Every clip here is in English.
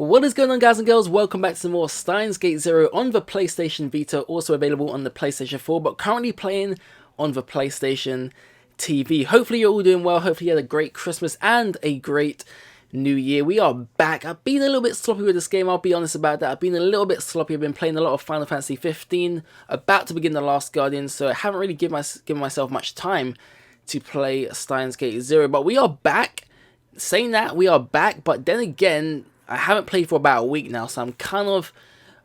What is going on, guys and girls? Welcome back to some more Steins Gate 0 on the PlayStation Vita, also available on the PlayStation 4, but currently playing on the PlayStation TV. Hopefully you're all doing well, hopefully you had a great Christmas and a great New Year. We are back. I've been a little bit sloppy with this game, I'll be honest about that. I've been a little bit sloppy. I've been playing a lot of Final Fantasy 15, about to begin The Last Guardian, so I haven't really given myself much time to play Steins Gate 0, but we are back. Saying that, we are back, but then again, I haven't played for about a week now, so I'm kind of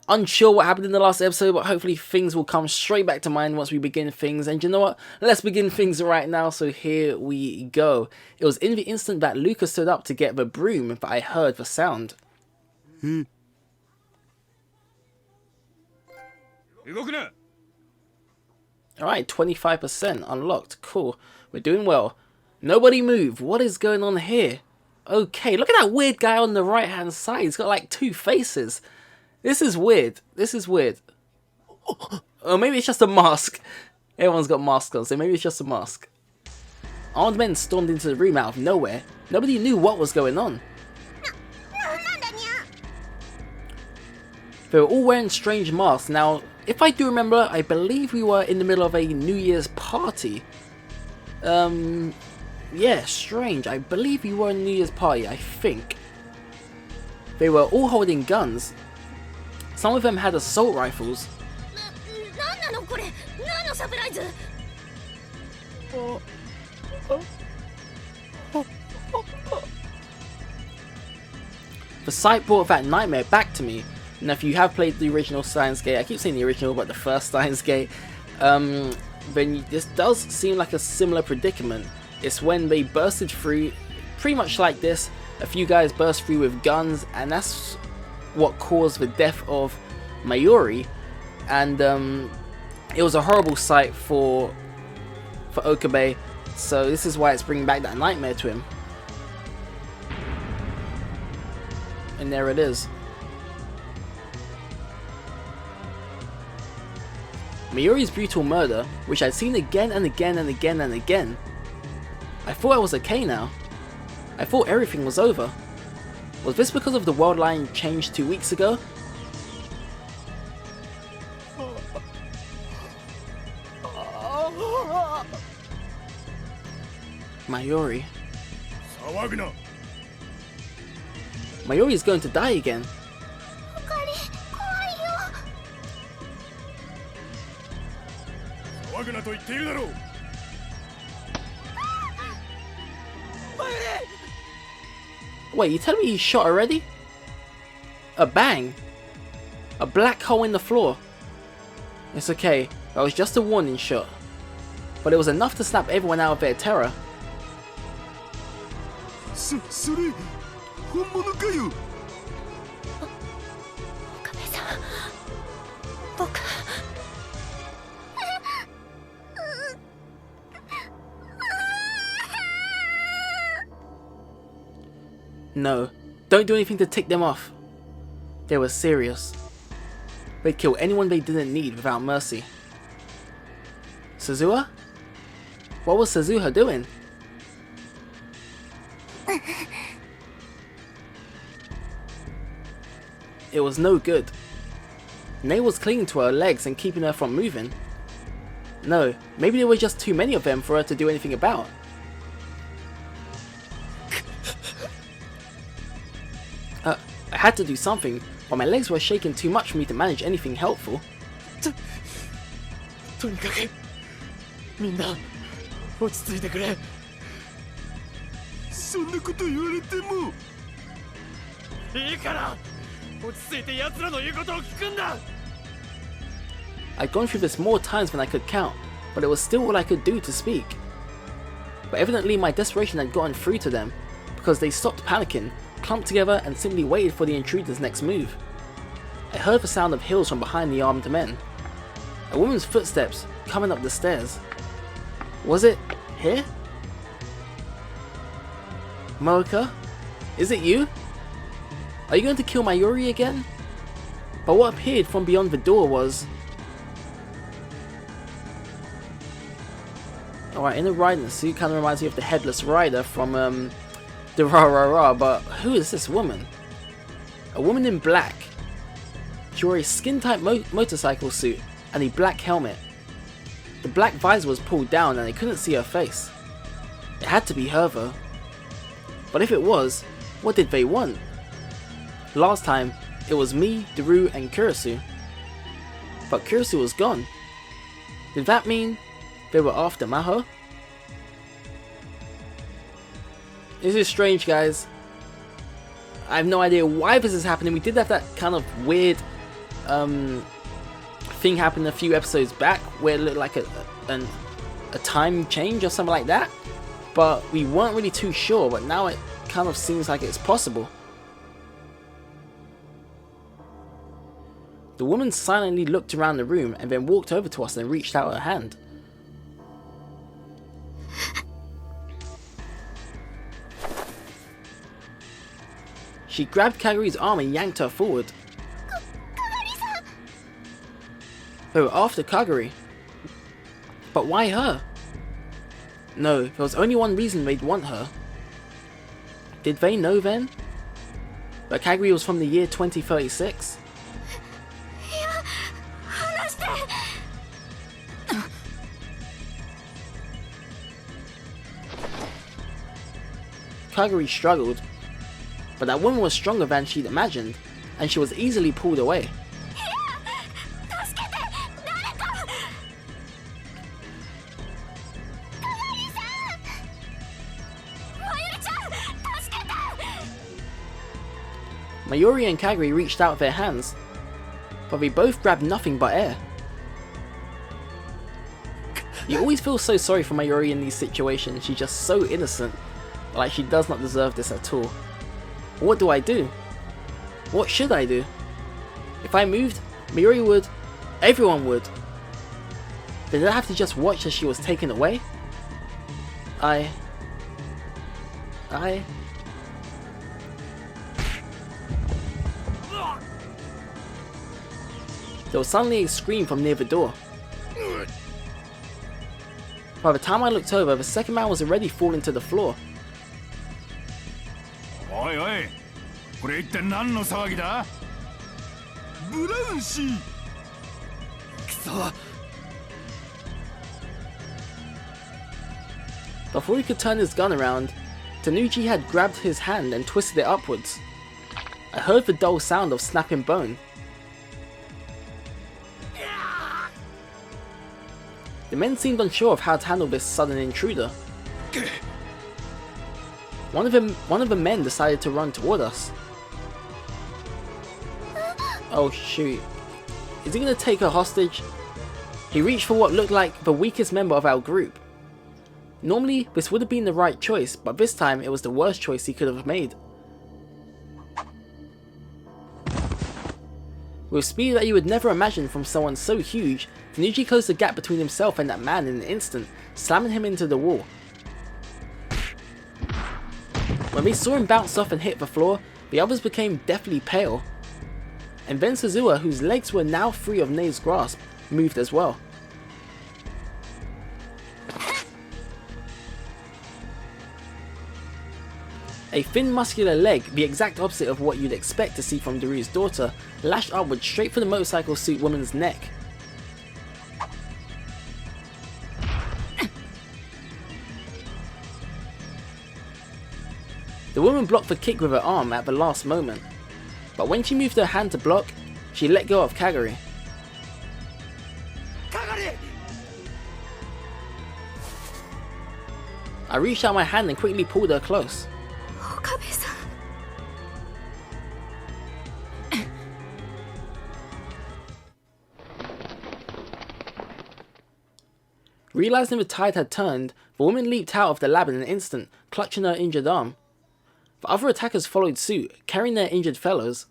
unsure what happened in the last episode, but hopefully things will come straight back to mind once we begin things. And you know what? Let's begin things right now, so here we go. It was in the instant that Lucas stood up to get the broom that I heard the sound. Alright, 25% unlocked. Cool. We're doing well. Nobody move. What is going on here? Okay, look at that weird guy on the right hand side. He's got like two faces. This is weird. This is weird. Or maybe it's just a mask. Everyone's got masks on, so maybe it's just a mask. Armed men stormed into the room out of nowhere. Nobody knew what was going on. They were all wearing strange masks. Now, if I do remember, I believe we were in the middle of a New Year's party. Yeah, strange. I believe we were in a New Year's party, I think. They were all holding guns. Some of them had assault rifles. The sight brought that nightmare back to me. Now, if you have played the original Steins Gate, I keep saying the original, but the first Steins Gate, then this does seem like a similar predicament. It's when they bursted through, pretty much like this. A few guys burst through with guns, and that's what caused the death of Mayuri. And it was a horrible sight for Okabe. So this is why it's bringing back that nightmare to him. And there it is. Mayuri's brutal murder, which I'd seen again and again and again and again. I thought I was okay now. I thought everything was over. Was this because of the world line change 2 weeks ago? Mayuri. Mayuri is going to die again. Wait, you telling me he's shot already? A bang! A black hole in the floor. It's okay, that was just a warning shot. But it was enough to snap everyone out of their terror. No, don't do anything to tick them off. They were serious. They'd kill anyone they didn't need without mercy. Suzuha? What was Suzuha doing? It was no good. Nei was clinging to her legs and keeping her from moving. No, maybe there were just too many of them for her to do anything about. I had to do something, but my legs were shaking too much for me to manage anything helpful. I'd gone through this more times than I could count, but it was still all I could do to speak. But evidently my desperation had gotten through to them, because they stopped panicking, clumped together and simply waited for the intruder's next move. I heard the sound of heels from behind the armed men. A woman's footsteps coming up the stairs. Was it here? Moeka? Is it you? Are you going to kill Mayuri again? But what appeared from beyond the door was... Alright, in a riding suit, kind of reminds me of the Headless Rider from the Rah Rah Rah, but who is this woman? A woman in black. She wore a skin-tight motorcycle suit and a black helmet. The black visor was pulled down and I couldn't see her face. It had to be her though. But if it was, what did they want? Last time, it was me, Daru, and Kurisu. But Kurisu was gone. Did that mean they were after Maho? This is strange, guys. I have no idea why this is happening. We did have that kind of weird thing happen a few episodes back where it looked like a time change or something like that. But we weren't really too sure, but now it kind of seems like it's possible. The woman silently looked around the room and then walked over to us and reached out her hand. She grabbed Kaguri's arm and yanked her forward. They were after Kaguri. But why her? No, there was only one reason they'd want her. Did they know then? That Kaguri was from the year 2036? Kaguri struggled, but that woman was stronger than she'd imagined, and she was easily pulled away. Mayuri and Kaguri reached out their hands, but they both grabbed nothing but air. You always feel so sorry for Mayuri in these situations. She's just so innocent, like she does not deserve this at all. What do I do? What should I do? If I moved, Mayuri would, everyone would. Did I have to just watch as she was taken away? There was suddenly a scream from near the door. By the time I looked over, the second man was already falling to the floor. Oi, oi! これ一体何の騒ぎだ? ブラウン氏! くそ! Before he could turn his gun around, Tanuchi had grabbed his hand and twisted it upwards. I heard the dull sound of snapping bone. The men seemed unsure of how to handle this sudden intruder. One of the men decided to run toward us. Oh shoot. Is he gonna take her hostage? He reached for what looked like the weakest member of our group. Normally, this would have been the right choice, but this time it was the worst choice he could have made. With speed that you would never imagine from someone so huge, Tanuchi closed the gap between himself and that man in an instant, slamming him into the wall. When they saw him bounce off and hit the floor, the others became deathly pale. And then Suzuha, whose legs were now free of Nei's grasp, moved as well. A thin muscular leg, the exact opposite of what you'd expect to see from Daru's daughter, lashed upwards straight for the motorcycle suit woman's neck. The woman blocked the kick with her arm at the last moment, but when she moved her hand to block, she let go of Kaguri. I reached out my hand and quickly pulled her close. Realizing the tide had turned, the woman leaped out of the lab in an instant, clutching her injured arm. The other attackers followed suit, carrying their injured fellows.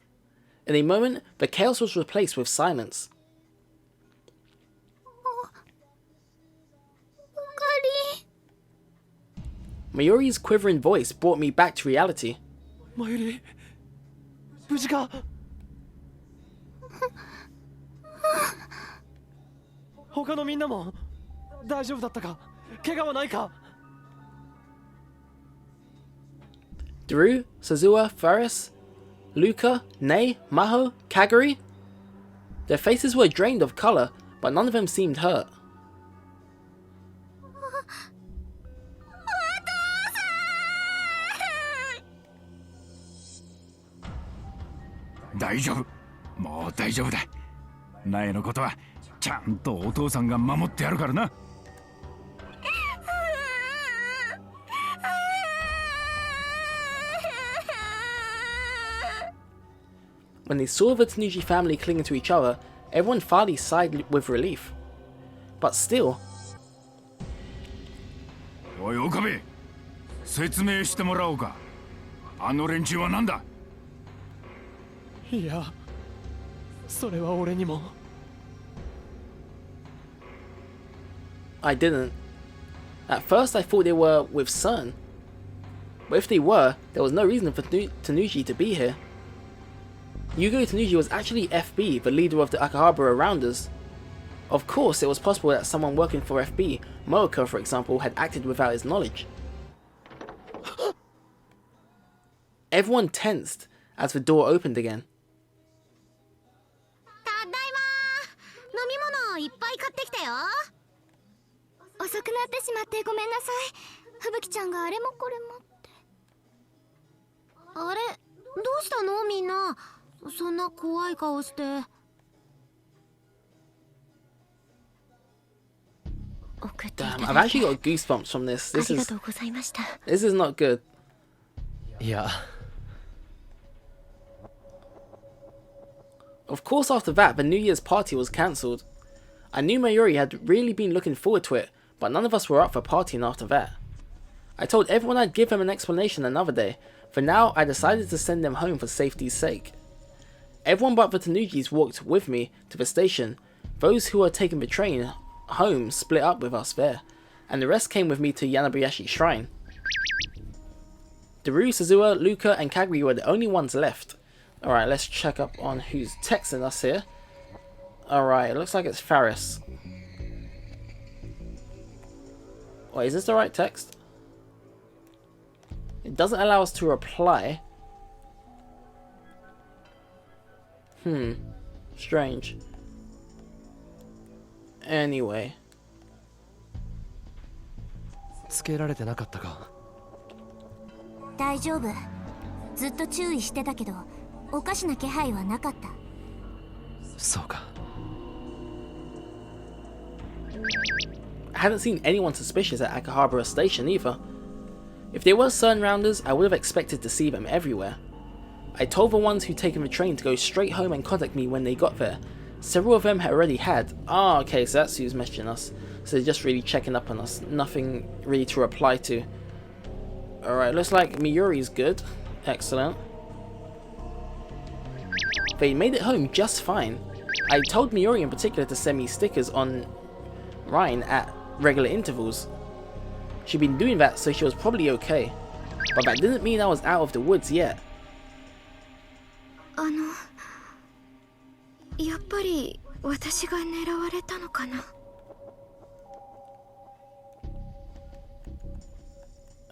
In a moment, the chaos was replaced with silence. Mayuri's quivering voice brought me back to reality. Mayuri, 無事か? 他のみんなも大丈夫だったか? 怪我はないか? Daru, Suzuha, Faris, Luca, Nei, Maho, Kaguri. Their faces were drained of colour, but none of them seemed hurt. 大丈夫、もう大丈夫だ。苗のことはちゃんとお父さんが守ってやるからな。When they saw the Tanuji family clinging to each other, everyone finally sighed with relief. But still... おい岡部、説明してもらおうか。あの連中は何だ。いや、それは俺にも。I didn't. At first I thought they were with CERN. But if they were, there was no reason for Tanuji to be here. Yugo Tanuji was actually FB, the leader of the Akihabara Rounders. Of course, it was possible that someone working for FB, Mooka for example, had acted without his knowledge. Everyone tensed as the door opened again. ただいま。飲み物いっぱい買ってきたよ。遅くなってしまってごめんなさい。吹雪ちゃんがあれもこれもって。あれ、どうしたのみんな。そんな怖い顔して。Damn, I've actually got goosebumps from this. This is not good. いや。 Of course, after that, the New Year's party was cancelled. I knew Mayuri had really been looking forward to it, but none of us were up for partying after that. I told everyone I'd give them an explanation another day. For now, I decided to send them home for safety's sake. Everyone but the Tanujis walked with me to the station. Those who were taking the train home split up with us there, and the rest came with me to Yanabayashi Shrine. Daru, Suzuha, Luca and Kaguri were the only ones left. Alright, let's check up on who's texting us here. Alright, it looks like it's Faris. Wait, is this the right text? It doesn't allow us to reply. Strange. Anyway. つけられてなかったか。大丈夫。ずっと注意してたけど、おかしな気配はなかった。そうか。I hadn't seen anyone suspicious at Akihabara Station either. If they were CERN rounders, I would have expected to see them everywhere. I told the ones who'd taken the train to go straight home and contact me when they got there. Several of them had already had. Ah, okay, so that's who's messaging us. So they're just really checking up on us. Nothing really to reply to. Alright, looks like Miyuri's good. Excellent. They made it home just fine. I told Miyuri in particular to send me stickers on Rhine at regular intervals. She'd been doing that, so she was probably okay. But that didn't mean I was out of the woods yet. やっぱり私が狙われたのかな。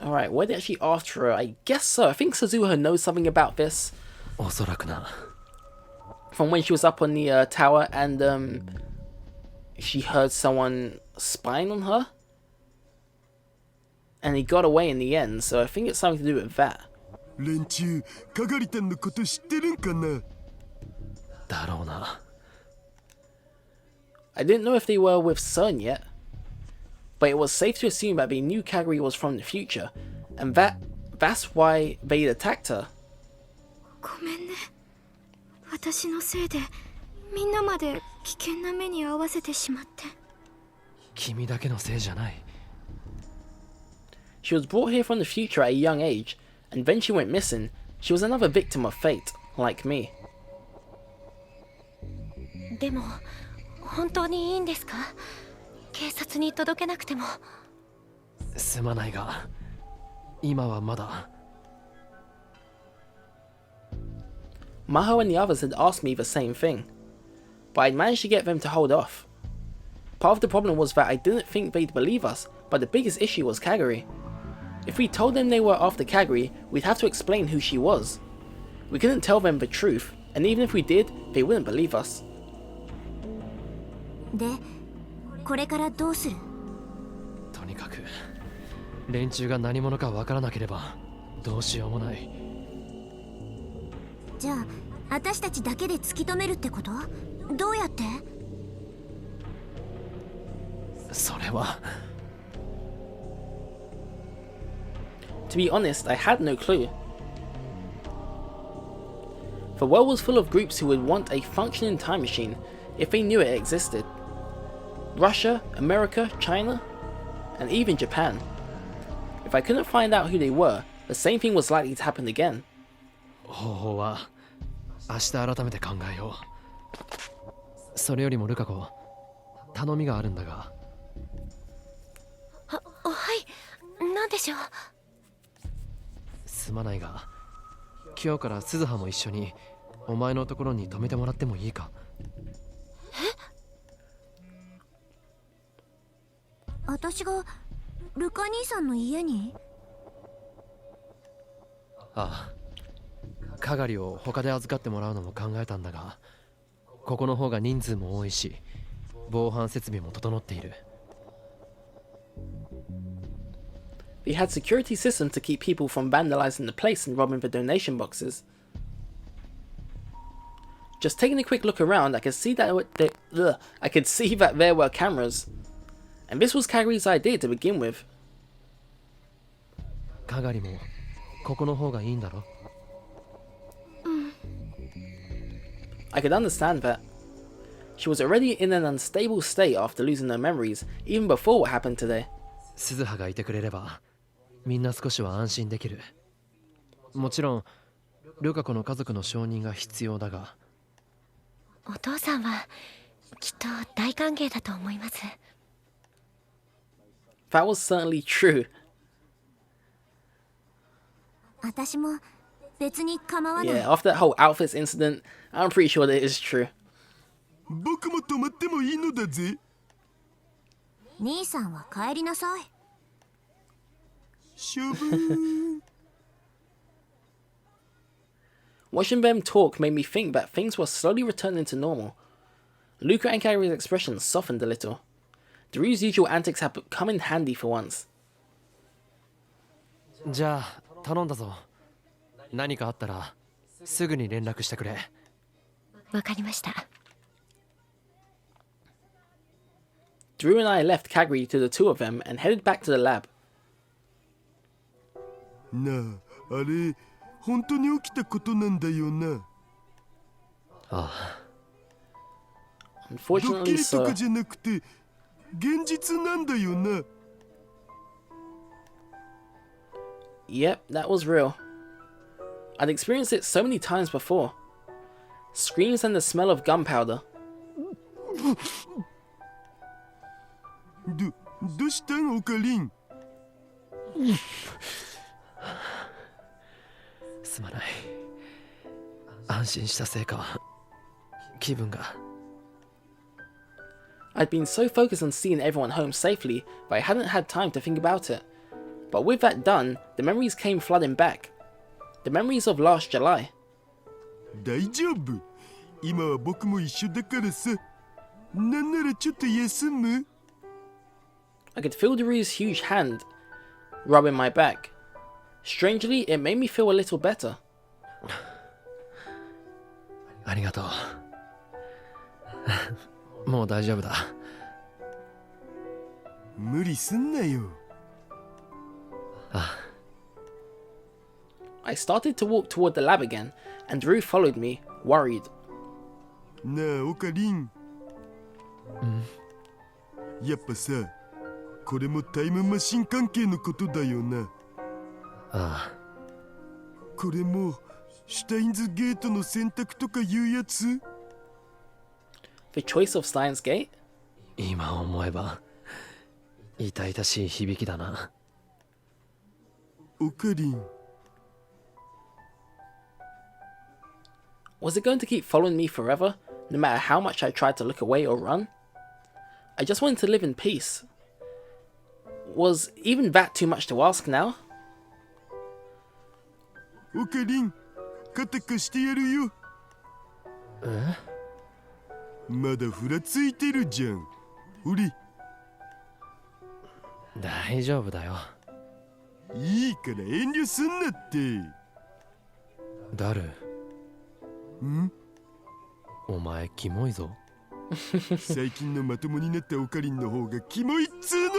Alright, were they actually after her? I guess so. I think Suzuha knows something about this. おそらくな。 From when she was up on the tower and she heard someone spying on her. And he got away in the end, so I think it's something to do with that. 連中、係店のこと知ってるんかな。だろうな。 I didn't know if they were with CERN yet, but it was safe to assume that they knew Kaguri was from the future, and that's why they attacked her. ごめんね。私のせいでみんなまで危険な目に遭わせてしまって。君だけのせいじゃない。 She was brought here from the future at a young age, and when she went missing, she was another victim of fate, like me. でも本当にいいんですか？警察に届けなくても。すまないが、今はまだ。 Maho and the others had asked me the same thing, but I'd managed to get them to hold off. Part of the problem was that I didn't think they'd believe us, but the biggest issue was Kaguri. If we told them they were after Kaguri, we'd have to explain who she was. We couldn't tell them the truth, and even if we did, they wouldn't believe us. で、これからどうする？とにかく連中が何者かわからなければどうしようもない。じゃあ私たちだけで突き止めるってこと？どうやって？それは。To be honest, I had no clue. The world was full of groups who would want a functioning time machine if they knew it existed. Russia, America, China, and even Japan. If I couldn't find out who they were, the same thing was likely to happen again. 方法は明日改めて考えよう。それよりもルカ子、頼みがあるんだが。はい、なんでしょう。すまないが、今日から鈴葉も一緒にお前のところに泊めてもらってもいいか？私がルカ兄さんの家に？ああ、かがりを他で預かってもらうのも考えたんだが、ここの方が人数も多いし防犯設備も整っている。They had security systems to keep people from vandalizing the place and robbing the donation boxes. Just taking a quick look around, I could see that there were cameras. And this was Kaguri's idea to begin with. かがりもここの方がいいんだろ？I could understand that. She was already in an unstable state after losing her memories, even before what happened today. 鈴葉がいてくれればみんな少しは安心できる。もちろんルカ子の家族の承認が必要だが。お父さんはきっと大歓迎だと思います。That was certainly true. 私も別に構わない。Yeah, after that whole outfits incident, I'm pretty sure that it is true. 僕も泊まってもいいのだぜ。兄さんは帰りなさい。しょぶー。Watching them talk made me think that things were slowly returning to normal. Luca and Kaguri's expressions softened a little. Drew's usual antics had come in handy for once. じゃあ頼んだぞ。何かあったらすぐに連絡してくれ。わかりました。Drew and I left Kaguri to the two of them and headed back to the lab. なあ、あれ本当に起きたことなんだよな。ああ。ドッキ Unfortunately, リと so. かじゃなくて現実なんだよな。Yep, that was real. I'd experienced it so many times before. Screams and the smell of gunpowder. どうしたんオカリン？すまない。安心したせいか気分が。I'd been so focused on seeing everyone home safely that I hadn't had time to think about it. But with that done, the memories came flooding back. The memories of last July. 大丈夫。今は僕も一緒だからさ。なんならちょっと休む？ I could feel Daru's huge hand rubbing my back. Strangely, it made me feel a little better. ありがとう。もう大丈夫だ。無理すんなよ。あ。I started to walk toward the lab again, and Daru followed me, worried. なあオカリン。やっぱさ、これもタイムマシン関係のことだよな。ああ。これもシュタインズゲートの選択とかいうやつ？ The choice of Steins Gate? 今思えば痛々しい響きだな。オカリン。Was it going to keep following me forever, no matter how much I tried to look away or run? I just wanted to live in peace. Was even that too much to ask now? オカリン、肩貸してやるよ。え？まだふらついてるじゃん。ほれ。大丈夫だよ。いいから遠慮すんなって。ダル、ん？お前キモいぞ。最近のまともになったオカリンの方がキモいっつーの。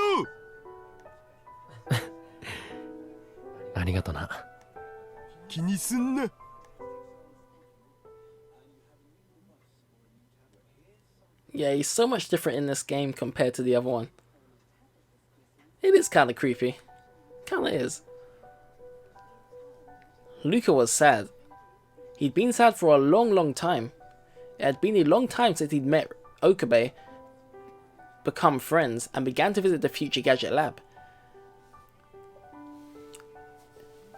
ありがとな。気にすんな。Yeah, he's so much different in this game compared to the other one. It is kind of creepy. Kind of is. Luca was sad. He'd been sad for a long time. It had been a long time since he'd met Okabe, become friends, and began to visit the Future Gadget Lab.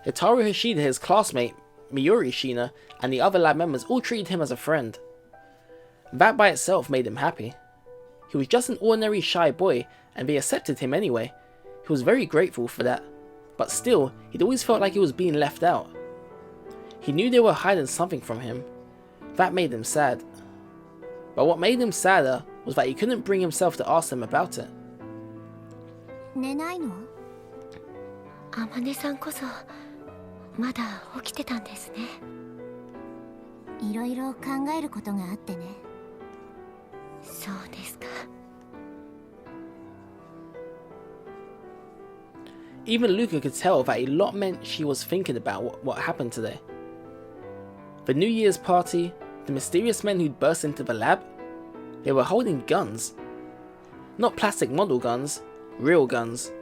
Hitaru Hashida, his classmate, Miyuri Shina, and the other lab members all treated him as a friend. That by itself made him happy. He was just an ordinary shy boy, and they accepted him anyway. He was very grateful for that, but still, he'd always felt like he was being left out. He knew they were hiding something from him. That made him sad. But what made him sadder was that he couldn't bring himself to ask them about it. 寝ないの？あまねさんこそまだ起きてたんですね。いろいろ考えることがあってね。そうですか。Even Luca could tell that a lot meant she was thinking about what happened today. The New Year's party, the mysterious men who'd burst into the lab, they were holding guns. Not plastic model guns, real guns.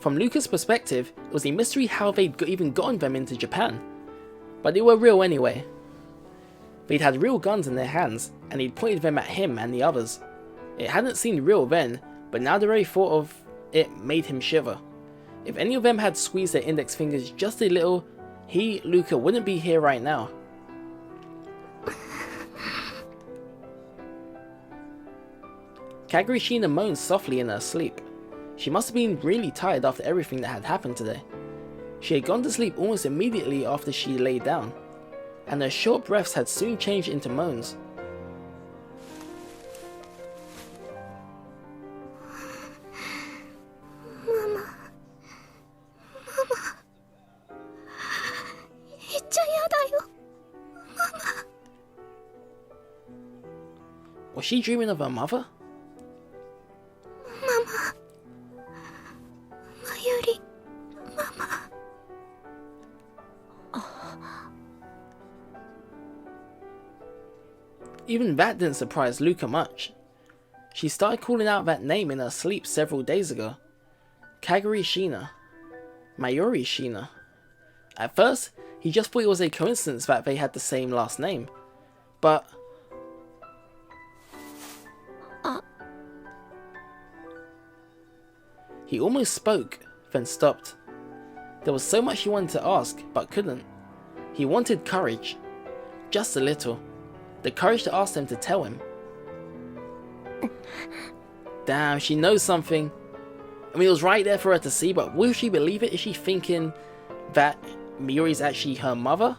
From Luca's perspective, it was a mystery how they'd even gotten them into Japan. But they were real anyway. They'd had real guns in their hands, and he'd pointed them at him and the others. It hadn't seemed real then, but now the very thought of it made him shiver. If any of them had squeezed their index fingers just a little, he, Luca, wouldn't be here right now. Kaguri Shina moaned softly in her sleep. She must have been really tired after everything that had happened today. She had gone to sleep almost immediately after she lay down, and her short breaths had soon changed into moans. Was she dreaming of her mother? Mama. Mayuri. Mama. Even that didn't surprise Luca much. She started calling out that name in her sleep several days ago. Kaguri Shina. Mayuri Shina. At first, he just thought it was a coincidence that they had the same last name. But... He almost spoke, then stopped. There was so much he wanted to ask, but couldn't. He wanted courage. Just a little. The courage to ask them to tell him. Damn, she knows something. I mean, it was right there for her to see, but will she believe it? Is she thinking that Miyuri's actually her mother?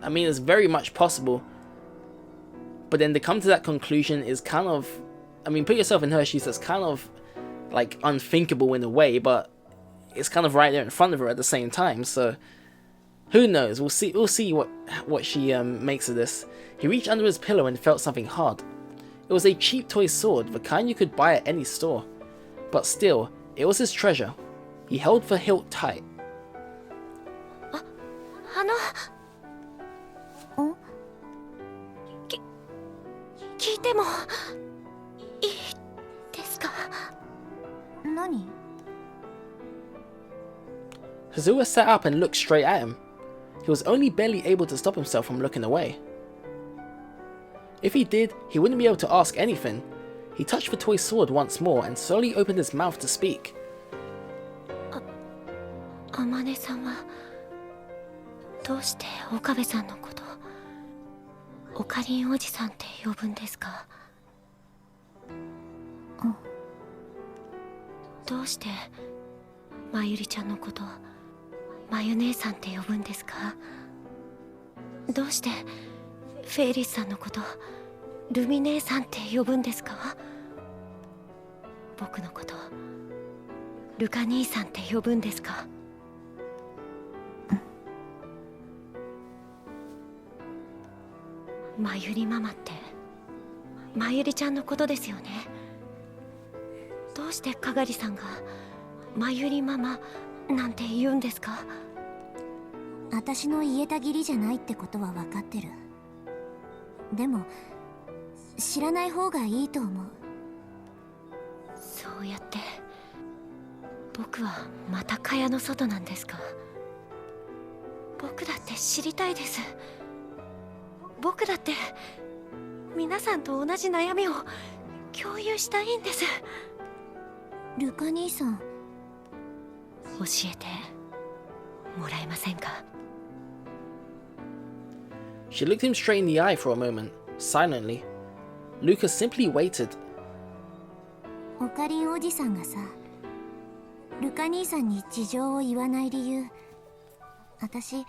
I mean, it's very much possible. But then to come to that conclusion is kind of... I mean, put yourself in her shoes, that's kind of... like unthinkable in a way, but it's kind of right there in front of her at the same time, so who knows. We'll see what she makes of this. He reached under his pillow and felt something hard. It was a cheap toy sword, the kind you could buy at any store, but still, it was his treasure. He held the hilt tight. Kazuha sat up and looked straight at him. He was only barely able to stop himself from looking away. If he did, he wouldn't be able to ask anything. He touched the toy sword once more and slowly opened his mouth to speak. Amane-san wa doushite Okabe-san no koto Okarin Oji-san te yobun desu ka? Doushite Mayuri-chan no koto Mayu-nee-san te yobun desu ka? どうしてフェイリスさんのことルミ姉さんって呼ぶんですか？僕のことルカ兄さんって呼ぶんですか？まゆりママってまゆりちゃんのことですよね。どうしてかがりさんがまゆりママなんて言うんですか？私の言えた義理じゃないってことは分かってる。でも知らない方がいいと思う。そうやって僕はまた蚊帳の外なんですか？僕だって知りたいです。僕だって皆さんと同じ悩みを共有したいんです。ルカ兄さん、教えてもらえませんか？ She looked him straight in the eye for a moment, silently. Lucas simply waited. オカリンおじさんがさ、ルカ兄さんに事情を言わない理由、私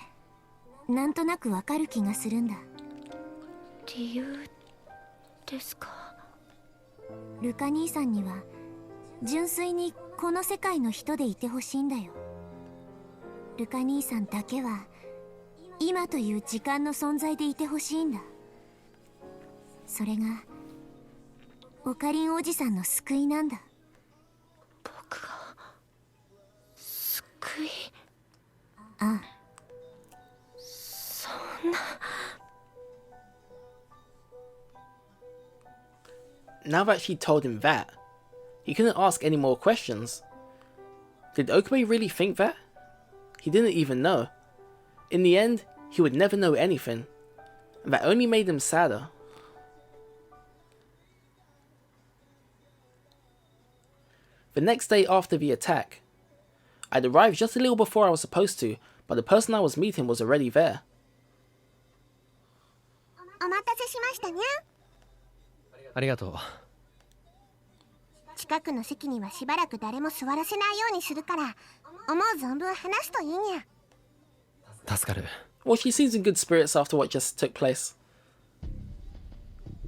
なんとなくわかる気がするんだ。理由ですか？ルカ兄さんには純粋にこの世界の人でいてほしいんだよ。ルカ兄さんだけは今という時間の存在でいてほしいんだ。それがオカリンおじさんの救いなんだ。僕が救い？ああ、そんな。Now that she told him that, he couldn't ask any more questions. Did Okabe really think that? He didn't even know. In the end, he would never know anything, and that only made him sadder. The next day after the attack, I'd arrived just a little before I was supposed to, but the person I was meeting was already there. お待たせしましたにゃ。ありがとう。近くの席にはしばらく誰も座らせないようにするから、思う存分話すといいにゃ。助かる。Well, she seems in good spirits after what just took place.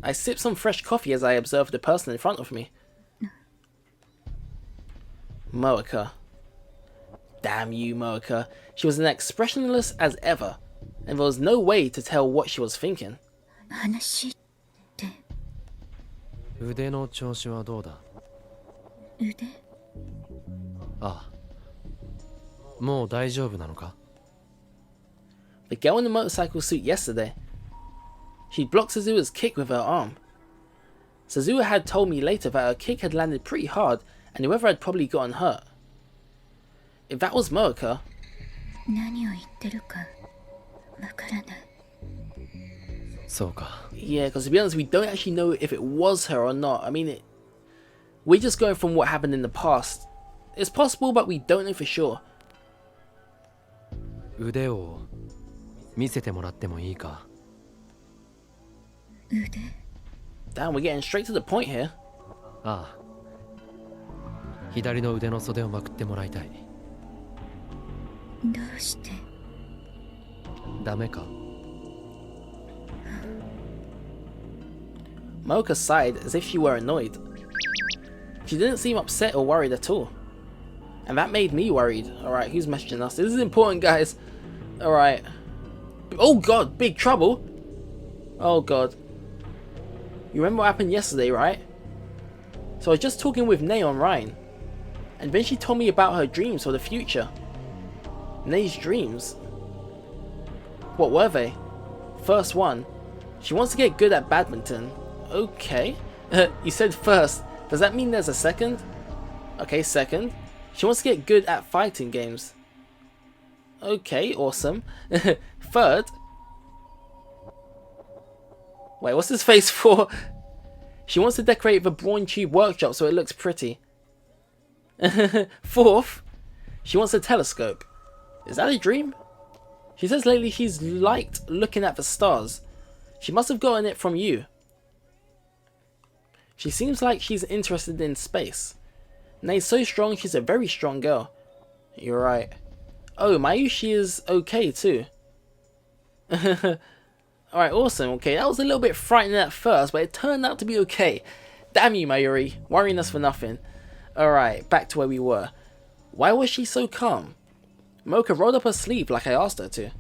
I sipped some fresh coffee as I observed the person in front of me. Moeka. Damn you, Moeka. She was as expressionless as ever, and there was no way to tell what she was thinking. 話って。腕の調子はどうだ？腕？ああ。もう大丈夫なのか？ The girl in the motorcycle suit yesterday. She'd blocked Suzua's kick with her arm. Suzua had told me later that her kick had landed pretty hard and whoever had probably gotten hurt. If that was Moeka... 何を言ってるかわからない。そうか。 Yeah, because to be honest, we don't actually know if it was her or not. I mean, we're just going from what happened in the past. It's possible, but we don't know for sure. 腕を見せてもらってもいいか？腕？ Damn, we're getting straight to the point here. ああ。左の腕の袖をまくってもらいたい。どうして？ダメか？ Moeka sighed as if she were annoyed. She didn't seem upset or worried at all. And that made me worried. Alright, who's messaging us? This is important, guys. Alright. Oh god, big trouble. Oh god. You remember what happened yesterday, right? So I was just talking with Nay on Rhine. And then she told me about her dreams for the future. Nay's dreams? What were they? First one. She wants to get good at badminton. Okay. You said first. Does that mean there's a second? Okay, second. She wants to get good at fighting games. Okay, awesome. Third. Wait, what's this face for? She wants to decorate the Brawn Tube workshop so it looks pretty. Fourth. She wants a telescope. Is that a dream? She says lately she's liked looking at the stars. She must have gotten it from you. She seems like she's interested in space. Nay's so strong, she's a very strong girl. You're right. Oh, Mayushi is okay too. Alright, awesome. Okay, that was a little bit frightening at first, but it turned out to be okay. Damn you, Mayuri. Worrying us for nothing. Alright, back to where we were. Why was she so calm? Mocha rolled up her sleeve like I asked her to.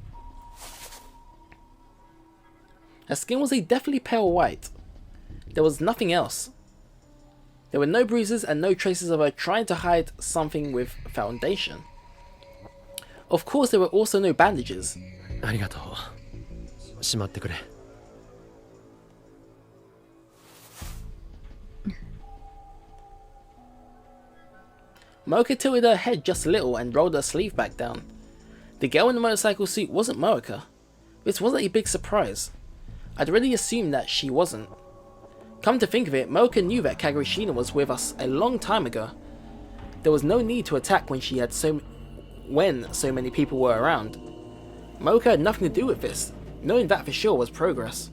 Her skin was a deathly pale white. There was nothing else. There were no bruises and no traces of her trying to hide something with foundation. Of course, there were also no bandages. ありがとう。しまってくれ。Mocha tilted her head just a little and rolled her sleeve back down. The girl in the motorcycle suit wasn't Mocha. This wasn't a big surprise. I'd already assumed that she wasn't. Come to think of it, Mocha knew that Kagoshina was with us a long time ago. There was no need to attack when so many people were around. Mocha had nothing to do with this. Knowing that for sure was progress.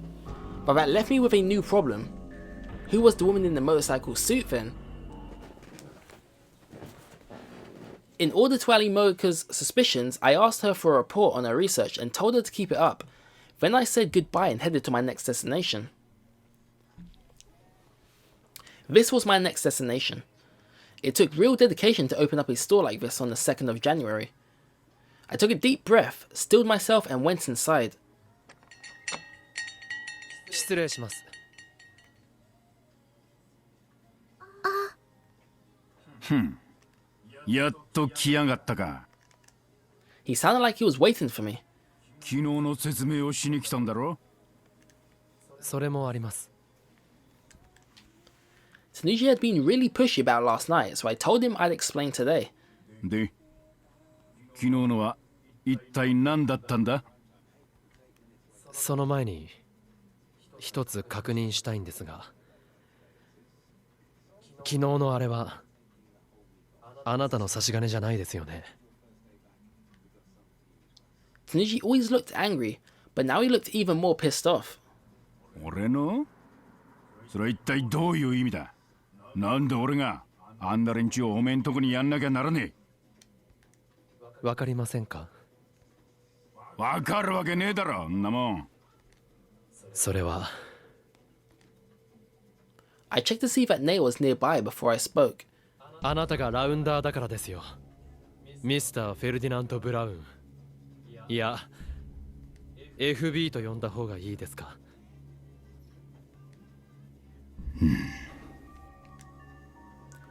But that left me with a new problem. Who was the woman in the motorcycle suit then? In order to allay Mocha's suspicions, I asked her for a report on her research and told her to keep it up. Then I said goodbye and headed to my next destination. This was my next destination. It took real dedication to open up a store like this on the 2nd of January. I took a deep breath, stilled myself and went inside. 失礼します。やっと来やがったか。 He sounded like he was waiting for me. 昨日の説明をしに来たんだろ。それもあります。 Tanuji had been really pushy about last night, so I told him I'd explain today. で、昨日のは一体何だったんだ？その前に一つ確認したいんですが、昨日のあれはあなたの差し金じゃないですよね。 Tanuji always looked angry, but now he looked even more pissed off. 俺の？それは一体どういう意味だ？なんで俺があんな連中をおめんとこにやんなきゃならねえ。わかりませんか？わかるわけねえだろ、んなもん。それは。I checked to see if Nate was nearby before I spoke. あなたがラウンダーだからですよ。ミスター・フェルディナント・ブラウン。いや、FB と呼んだ方がいいですか。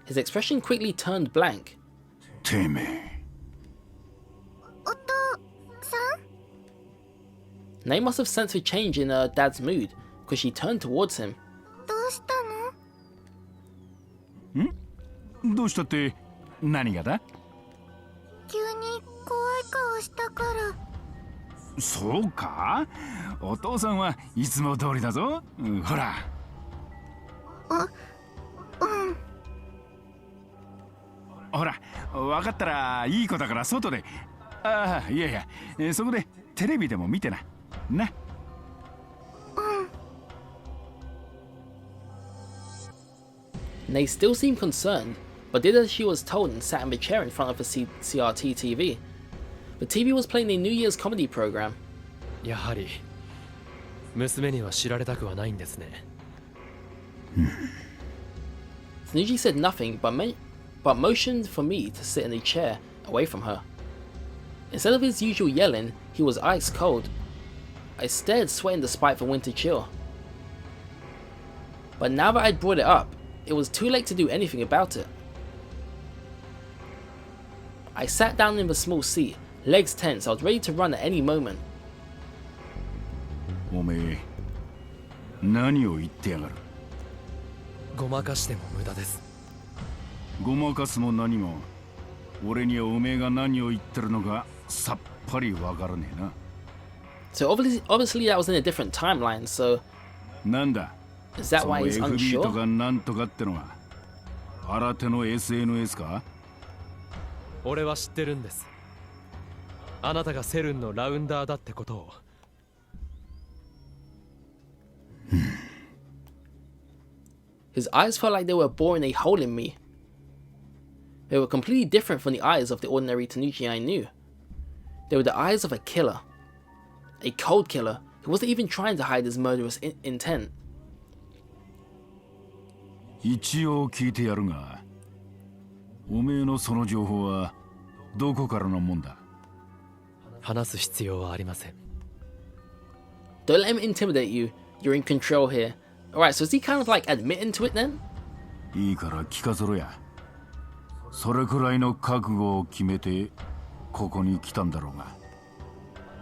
His expression quickly turned blank. てめえ。お父さん？ Nate must have sensed a change in her dad's mood, because she turned towards him. どうしたの？どうしたって何がだ？急に怖い顔したから。そうか？お父さんはいつも通りだぞ。ほら。ほら、分かったらいい子だから外で。ああ、いやいや、そこでテレビでも見てな。な。Nate still seemed concerned, but did as she was told and sat in the chair in front of the CRT TV. The TV was playing a New Year's comedy program. やはり娘には知られたくはないんですね。Tanuji said nothing, but motioned for me to sit in a chair away from her. Instead of his usual yelling, he was ice cold. I stared, sweating despite the winter chill. But now that I'd brought it up, it was too late to do anything about it. I sat down in the small seat, legs tense. I was ready to run at any moment. おめえ、何を言ってやがる。ごまかしても無駄です。ごまかすも何も、俺にはおめえが何を言ってるのかさっぱりわからねえな。So obviously that was in a different timeline, so なんだ is that why he's その FB と unsure? かなんとかってのは新手の SNS か？俺は知ってるんです。あなたがセルンのラウンダーだってことを。His eyes felt like they were boring a hole in me. They were completely different from the eyes of the ordinary Tanuji I knew. They were the eyes of a killer. A cold killer He wasn't even trying to hide his murderous intent. 一応聞いてやるが、おめえのその情報はどこからのもんだ？話す必要はありません。Don't let him intimidate you. You're in control here. Alright, so is he kind of like admitting to it then? いいから聞かせろや。それくらいの覚悟を決めてここに来たんだろうが。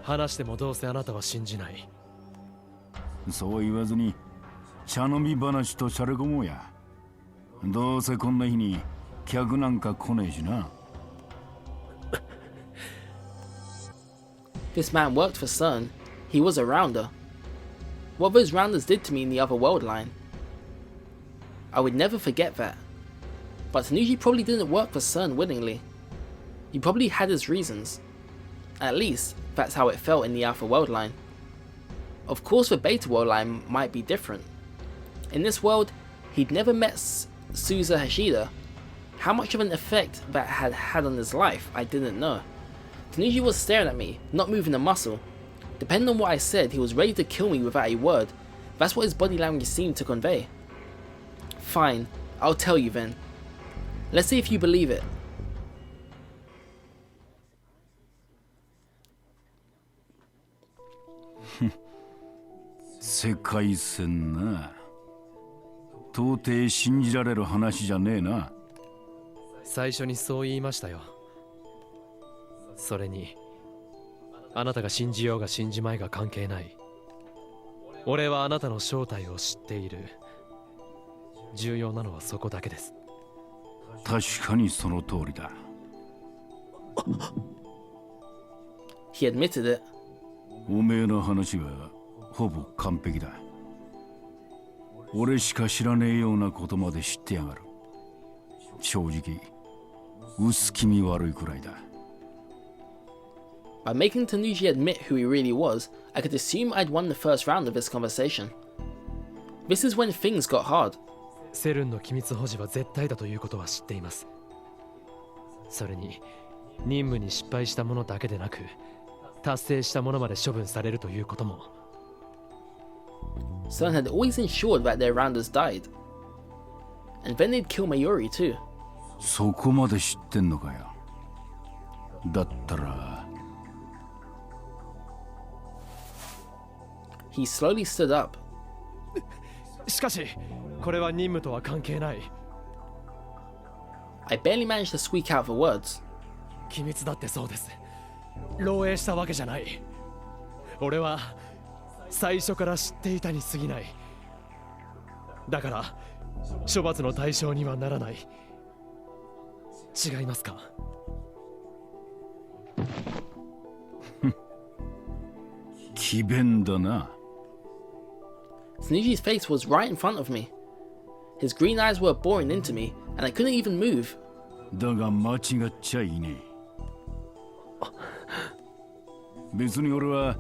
話してもどうせあなたは信じない。そう言わずに茶飲み話としゃれ込もうや。どうせこんな日に客なんか来ねえしな。This man worked for CERN. He was a rounder. What those rounders did to me in the other world line. I would never forget that. But Tanuji probably didn't work for CERN willingly. He probably had his reasons. At least, that's how it felt in the Alpha world line. Of course the Beta world line might be different. In this world, he'd never met Suza Hashida. How much of an effect that had had on his life, I didn't know. Tanuji was staring at me, not moving a muscle. Depending on what I said, he was ready to kill me without a word. That's what his body language seemed to convey. Fine, I'll tell you then. Let's see if you believe it. 世界線な。到底信じられる話じゃねえな。最初にそう言いましたよ。それにあなたが信じようが信じまいが関係ない。俺はあなたの正体を知っている。重要なのはそこだけです。確かにその通りだ。He admitted it. おめえの話はほぼ完璧だ。俺しか知らねえようなことまで知ってやがる。正直薄気味悪いくらいだ。By making Tanuji admit who he really was, I could assume I'd won the first round of this conversation. This is when things got hard. セルンの機密保持は絶対だということは知っています。それに任務に失敗した者だけでなく達成した者まで処分されるということも。CERN had always ensured that their rounders died. And then they'd kill Mayuri too. そこまで知ってんのかよ。だったら。He slowly stood up. しかしこれは任務とは関係ない。I barely managed to squeak out the words. 機密だってそうです。漏洩したわけじゃない。俺は最初から知っていたに過ぎない。だから処罰の対象にはならない。違いますか？詭弁だな。Tanuji's face was right in front of me. His green eyes were boring into me, and I couldn't even move. だが間違っちゃいねえ。別に俺は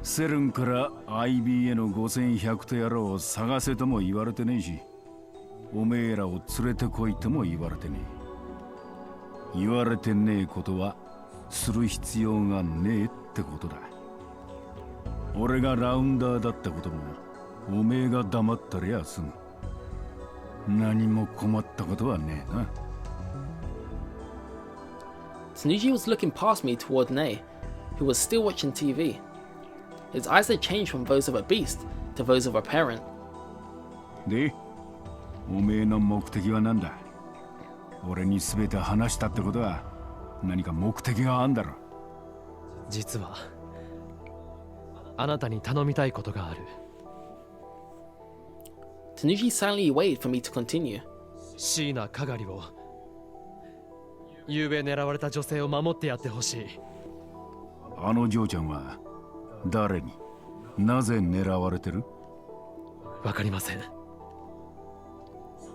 セルンから IB への5100とやらを探せとも言われてねえし、おめえらを連れてこいとも言われてねえ。言われてねえことはする必要がねえってことだ。俺がラウンダーだってこともおめえが黙ったりゃ済む。何も困ったことはねえな。Tanuji was looking past me toward Nei, who was still watching TV. His eyes had changed from those of a beast to those of a parent. で、おめえの目的は何だ？俺に全て話したってことは何か目的があんだろ。実はあなたに頼みたいことがある。Tanuji silently waited for me to continue. 椎名かがりを、昨べ狙われた女性を守ってやってほしい。あの嬢ちゃんは誰に、なぜ狙われてる？わかりません。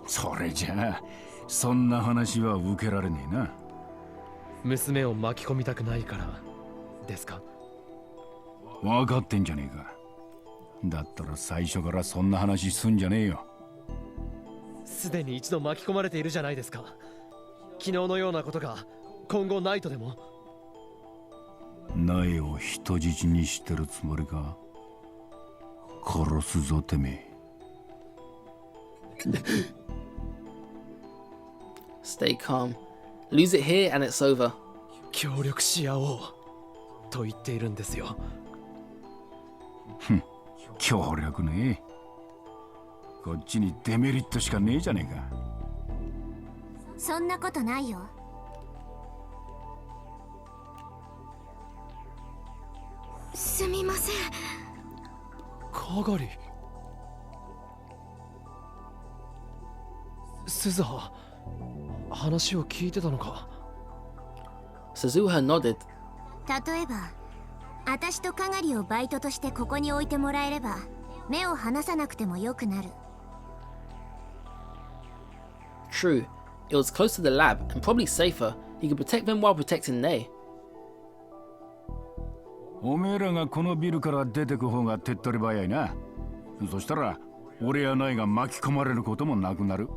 それじゃあそんな話は受けられねえな。娘を巻き込みたくないからですか？分かってんじゃねえか。だったら最初からそんな話すんじゃねえよ。すでに一度巻き込まれているじゃないですか。昨日のようなことが今後ないとでも。苗を人質にしてるつもりか？殺すぞてめえ。 Stay calm. Lose it here and it's over. 協力し合おうと言っているんですよ。協力ね。こっちにデメリットしかねえじゃねえか。そんなことないよ。すみません。かがり。鈴葉、話を聞いてたのか。 Suzuha nodded. 例えば私とかがりをバイトとしてここに置いてもらえれば目を離さなくてもよくなる。 True. It was close to the lab and probably safer. He could protect them while protecting Nei. おめえらがこのビルから出てく方が手っ取り早いな。そしたら俺やナイが巻き込まれることもなくなる。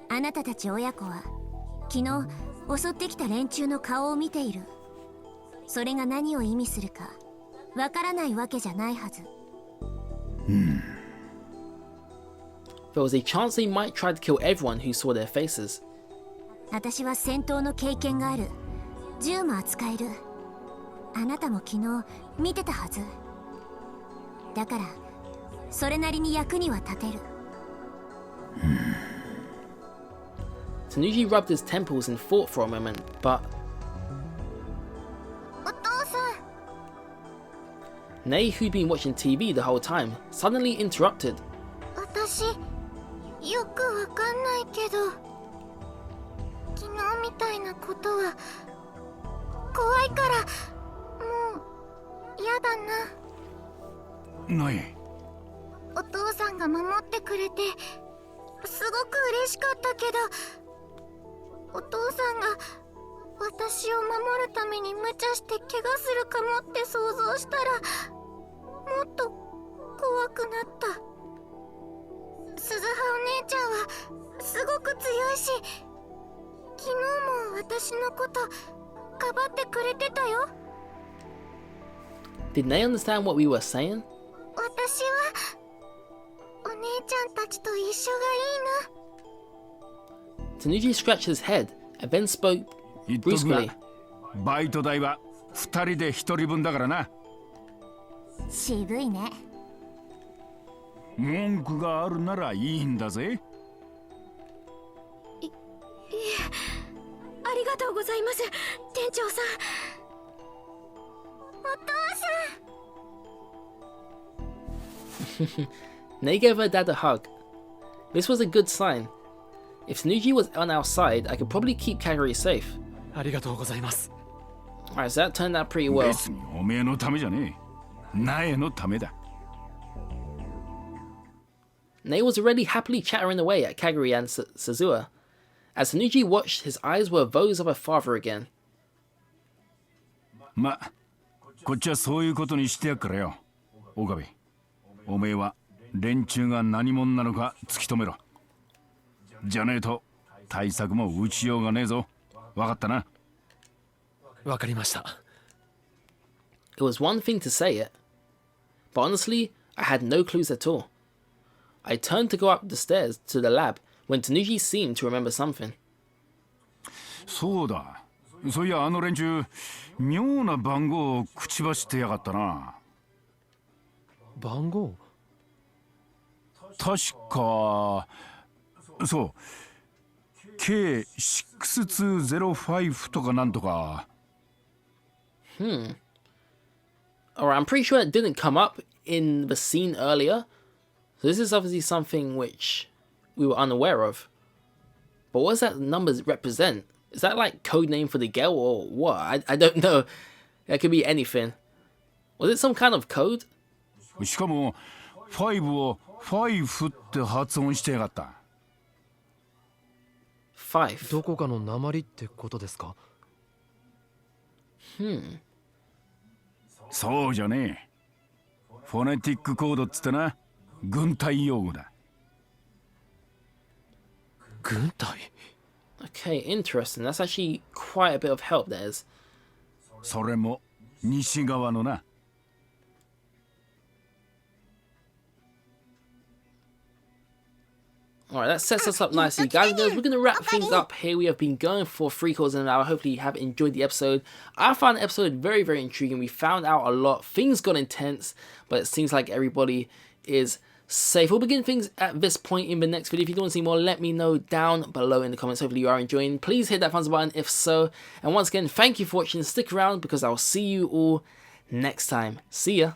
あなたたち親子は昨日襲ってきた連中の顔を見ている。それが何を意味するかわからないわけじゃないはず。There was a chance they might try to kill everyone who saw their faces. 私は戦闘の経験がある。銃も扱える。あなたも昨日見てたはず。だからそれなりに役には立てる。Tanuji rubbed his temples and thought for a moment, but お父さん。 Nei, who'd been watching TV the whole time, suddenly interrupted. 私よくわかんないけど昨日みたいなことは怖いからもう嫌だな。ナイ。お父さんが守ってくれてすごく嬉しかったけどお父さんが私を守るために無茶して怪我するかもって想像したらもっと怖くなった。鈴葉お姉ちゃんはすごく強いし昨日も私のことかばってくれてたよ。 Did Nei understand what we were saying? 私はお姉ちゃんたちと一緒がいいな。 Tanuji scratched his head and then spoke 言っとく brusquely. がバイト代は2人で1人分だからな。渋いね。文句があるならいいんだぜ。ありがとうございます、店長さん。お父さん。 Nei gave her dad a hug. This was a good sign. If Tanuji was on our side, I could probably keep Kagari safe. ありがとうございます。 Alright, so that turned out pretty well. 別におめえのためじゃねえ。ナエのためだ。Nei was already happily chattering away at Kagari and Sazua. As Tanuji watched, his eyes were those of her father again. ま、こっちはそういうことにしてやっからよ。岡部、おめえは連中が何者なのか突き止めろ。じゃねえと対策も打ちようがねえぞ。わかったな。わかりました。 It was one thing to say it, but honestly, I had no clues at all. I turned to go up the stairs to the lab when Tanuji seemed to remember something. そうだ。そういやあの連中、妙な番号を口走ってやがったな。番号？確か、そう。K6205 とかなんとか。Alright, I'm pretty sure it didn't come up in the scene earlier. So this is obviously something which we were unaware of. But what does that number represent? Is that like code name for the girl or what? I don't know. That could be anything. Was it some kind of code? しかも、5を5って発音してやがった。5. どこかの鉛ってことですか？そうじゃねえ。フォネティックコードっつってな、軍隊用語だ。軍隊？ Okay, interesting. That's actually quite a bit of help, there is. それも西側のな。Alright, that sets us up nicely, guys. We're going to wrap things up here. We have been going for 3/4 of an hour. Hopefully you have enjoyed the episode. I found the episode very, very intriguing. We found out a lot. Things got intense, but it seems like everybody is safe. We'll begin things at this point in the next video. If you don't want to see more, let me know down below in the comments. Hopefully you are enjoying. Please hit that thumbs up button if so. And once again, thank you for watching. Stick around because I'll see you all next time. See ya.